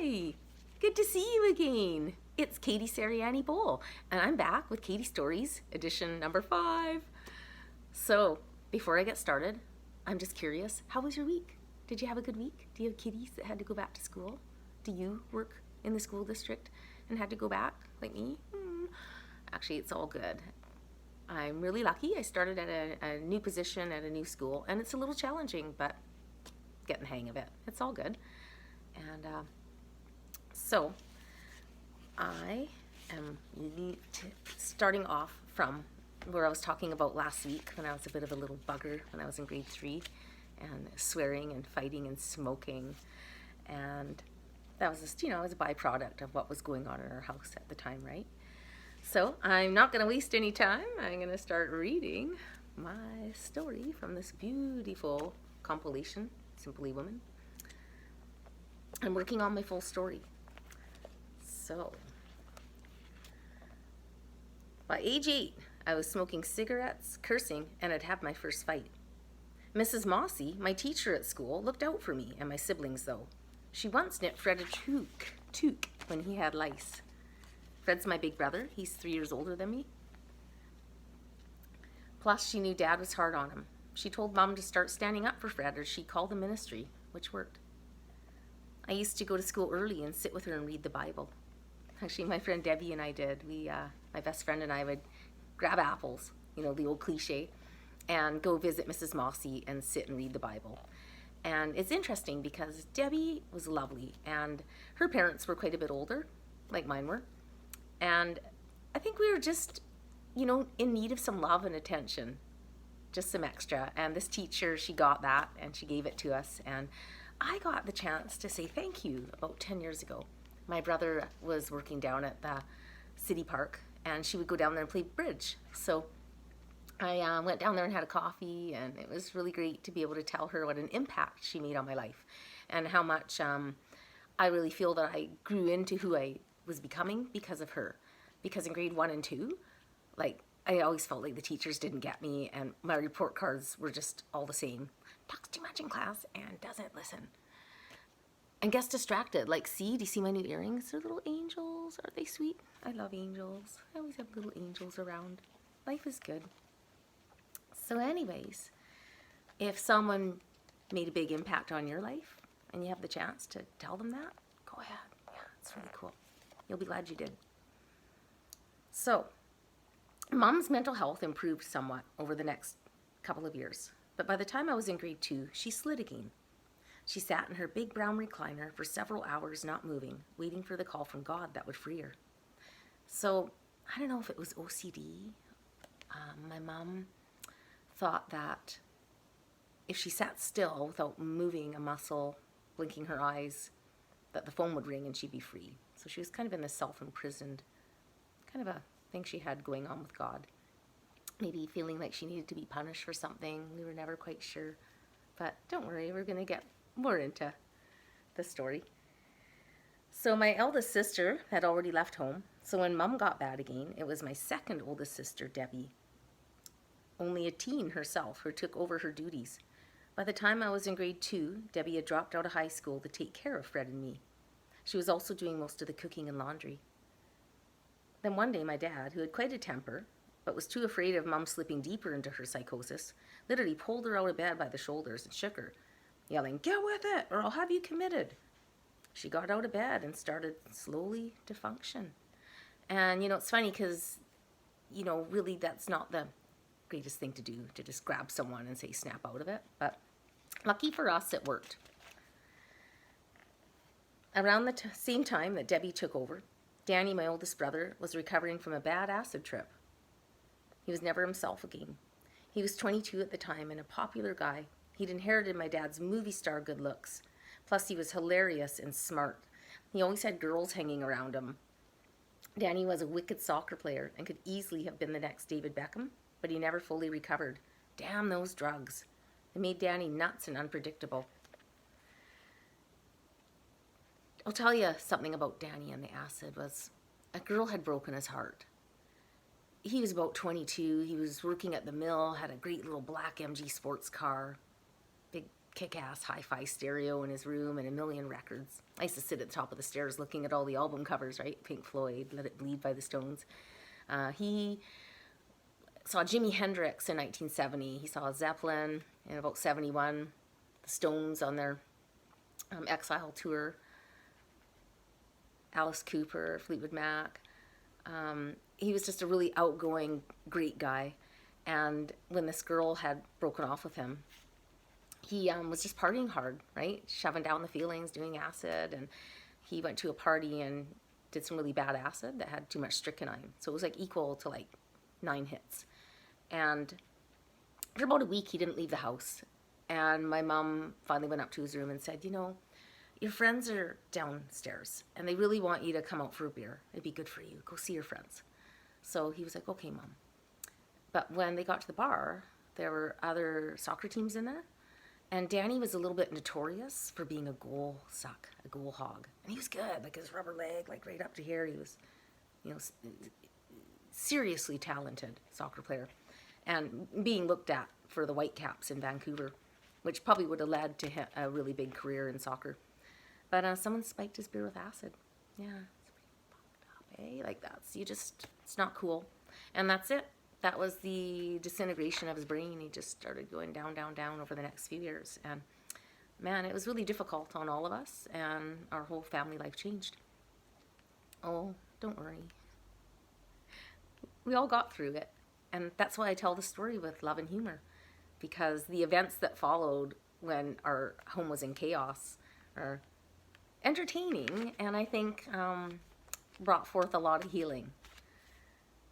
Hi, good to see you again. It's Katie Sariani Bowl, and I'm back with Katie Stories, edition number 5. So, before I get started, I'm just curious, how was your week? Did you have a good week? Do you have kiddies that had to go back to school? Do you work in the school district and had to go back, like me? Actually, it's all good. I'm really lucky. I started at a new position at a new school, and it's a little challenging, but getting the hang of it. It's all good. And so I am starting off from where I was talking about last week when I was a bit of a little bugger when I was in grade 3 and swearing and fighting and smoking. And that was just, it was a byproduct of what was going on in our house at the time, right? So I'm not going to waste any time. I'm going to start reading my story from this beautiful compilation, Simply Woman. I'm working on my full story. So, by age 8, I was smoking cigarettes, cursing, and I'd had my first fight. Mrs. Mossy, my teacher at school, looked out for me and my siblings, though. She once nipped Fred a toque when he had lice. Fred's my big brother. He's 3 years older than me. Plus, she knew Dad was hard on him. She told Mom to start standing up for Fred, or she'd call the ministry, which worked. I used to go to school early and sit with her and read the Bible. Actually, my friend Debbie and I did. My best friend and I would grab apples, the old cliche, and go visit Mrs. Mossy and sit and read the Bible. And it's interesting because Debbie was lovely, and her parents were quite a bit older, like mine were. And I think we were just, in need of some love and attention, just some extra. And this teacher, she got that, and she gave it to us. And I got the chance to say thank you about 10 years ago. My brother was working down at the city park, and she would go down there and play bridge. So I went down there and had a coffee, and it was really great to be able to tell her what an impact she made on my life and how much I really feel that I grew into who I was becoming because of her. Because in grade 1 and 2, I always felt like the teachers didn't get me, and my report cards were just all the same. Talks too much in class and doesn't listen. And gets distracted. Do you see my new earrings? They're little angels. Aren't they sweet? I love angels. I always have little angels around. Life is good. So anyways, if someone made a big impact on your life and you have the chance to tell them that, go ahead. Yeah, it's really cool. You'll be glad you did. So, Mom's mental health improved somewhat over the next couple of years. But by the time I was in grade 2, she slid again. She sat in her big brown recliner for several hours not moving, waiting for the call from God that would free her. So, I don't know if it was OCD. My mom thought that if she sat still without moving a muscle, blinking her eyes, that the phone would ring and she'd be free. So she was kind of in this self-imprisoned kind of a thing she had going on with God. Maybe feeling like she needed to be punished for something. We were never quite sure. But don't worry, we're going to get more into the story. So my eldest sister had already left home. So when Mom got bad again, it was my second oldest sister, Debbie, only a teen herself, who took over her duties. By the time I was in grade 2, Debbie had dropped out of high school to take care of Fred and me. She was also doing most of the cooking and laundry. Then one day my dad, who had quite a temper, but was too afraid of Mom slipping deeper into her psychosis, literally pulled her out of bed by the shoulders and shook her, yelling, "Get with it, or I'll have you committed." She got out of bed and started slowly to function. And, it's funny because, really that's not the greatest thing to do, to just grab someone and say snap out of it. But lucky for us, it worked. Around the same time that Debbie took over, Danny, my oldest brother, was recovering from a bad acid trip. He was never himself again. He was 22 at the time and a popular guy. He'd inherited my dad's movie star good looks. Plus, he was hilarious and smart. He always had girls hanging around him. Danny was a wicked soccer player and could easily have been the next David Beckham, but he never fully recovered. Damn those drugs. They made Danny nuts and unpredictable. I'll tell you something about Danny and the acid was a girl had broken his heart. He was about 22. He was working at the mill, had a great little black MG sports car, big kick-ass hi-fi stereo in his room and a million records. I used to sit at the top of the stairs looking at all the album covers, right? Pink Floyd, Let It Bleed by the Stones. He saw Jimi Hendrix in 1970. He saw Zeppelin in about 71. The Stones on their Exile tour. Alice Cooper, Fleetwood Mac. He was just a really outgoing, great guy. And when this girl had broken off with him, he was just partying hard, right? Shoving down the feelings, doing acid. And he went to a party and did some really bad acid that had too much strychnine. So it was like equal to like 9 hits. And for about a week, he didn't leave the house. And my mom finally went up to his room and said, you know, your friends are downstairs and they really want you to come out for a beer. It'd be good for you. Go see your friends. So he was like, okay, Mom. But when they got to the bar, there were other soccer teams in there. And Danny was a little bit notorious for being a goal suck, a goal hog. And he was good, like his rubber leg, like right up to here. He was, you know, seriously talented soccer player. And being looked at for the Whitecaps in Vancouver, which probably would have led to a really big career in soccer. But someone spiked his beer with acid. Yeah, it's pretty fucked up, eh? Like it's not cool. And that's it. That was the disintegration of his brain. He just started going down, down, down over the next few years. And man, it was really difficult on all of us, and our whole family life changed. Oh, don't worry. We all got through it. And that's why I tell the story with love and humor. Because the events that followed when our home was in chaos are entertaining, and I think brought forth a lot of healing.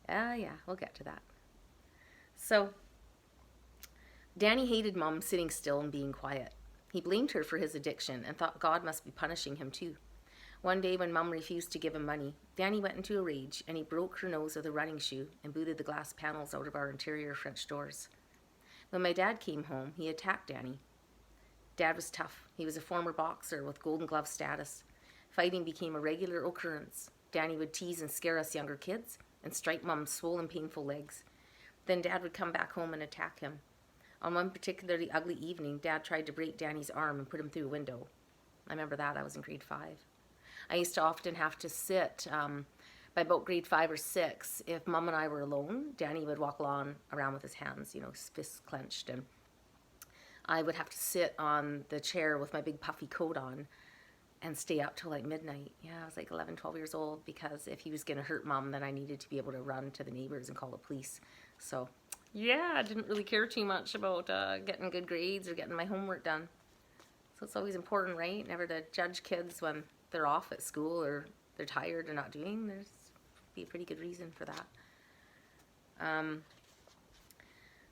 Yeah, we'll get to that. So, Danny hated Mom sitting still and being quiet. He blamed her for his addiction and thought God must be punishing him too. One day when Mom refused to give him money, Danny went into a rage and he broke her nose with a running shoe and booted the glass panels out of our interior French doors. When my dad came home, he attacked Danny. Dad was tough. He was a former boxer with Golden Glove status. Fighting became a regular occurrence. Danny would tease and scare us younger kids and strike Mom's swollen, painful legs. Then Dad would come back home and attack him. On one particularly ugly evening, Dad tried to break Danny's arm and put him through a window. I remember that. I was in grade 5. I used to often have to sit, by about grade 5 or 6, if Mom and I were alone, Danny would walk along around with his hands, you know, his fists clenched, and I would have to sit on the chair with my big puffy coat on and stay up till like midnight. Yeah, I was like 11, 12 years old, because if he was going to hurt Mom, then I needed to be able to run to the neighbors and call the police. So, yeah, I didn't really care too much about getting good grades or getting my homework done. So it's always important, right? Never to judge kids when they're off at school or they're tired or not doing. There's be a pretty good reason for that.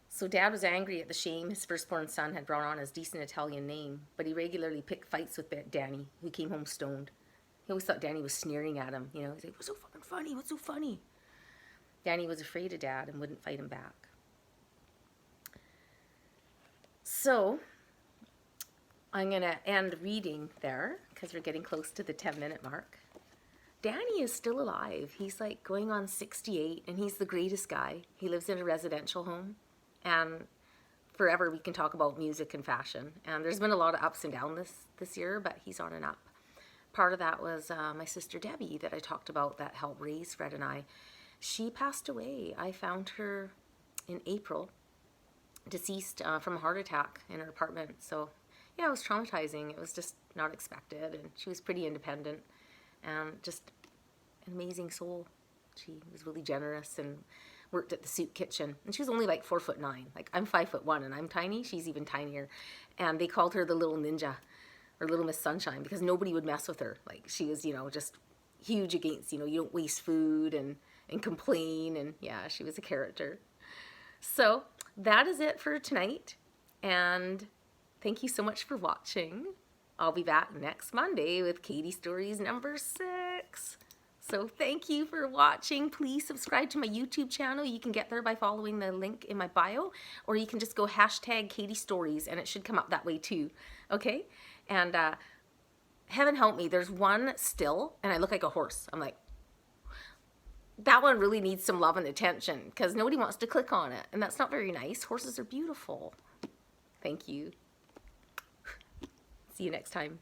So Dad was angry at the shame his firstborn son had brought on his decent Italian name, but he regularly picked fights with Danny, who came home stoned. He always thought Danny was sneering at him. You know, he's like, what's so fucking funny? What's so funny? Danny was afraid of Dad and wouldn't fight him back. So I'm going to end reading there because we're getting close to the 10-minute mark. Danny is still alive. He's like going on 68, and he's the greatest guy. He lives in a residential home, and forever we can talk about music and fashion. And there's been a lot of ups and downs this year, but he's on an up. Part of that was my sister Debbie that I talked about that helped raise Fred and I. She passed away. I found her in April, deceased from a heart attack in her apartment. So yeah, it was traumatizing. It was just not expected, and she was pretty independent and just an amazing soul. She was really generous and worked at the soup kitchen, and she was only like 4'9". Like, I'm 5'1" and I'm tiny. She's even tinier, and they called her the little ninja or Little Miss Sunshine because nobody would mess with her. Like, she was, you know, just huge against, you know, you don't waste food and complain, and yeah, she was a character. So that is it for tonight, and thank you so much for watching. I'll be back next Monday with Katie Stories number 6. So thank you for watching. Please subscribe to my YouTube channel. You can get there by following the link in my bio, or you can just go hashtag Katie Stories and it should come up that way too. Okay? And heaven help me, there's one still and I look like a horse. I'm like, that one really needs some love and attention because nobody wants to click on it, and that's not very nice. Horses are beautiful. Thank you. See you next time.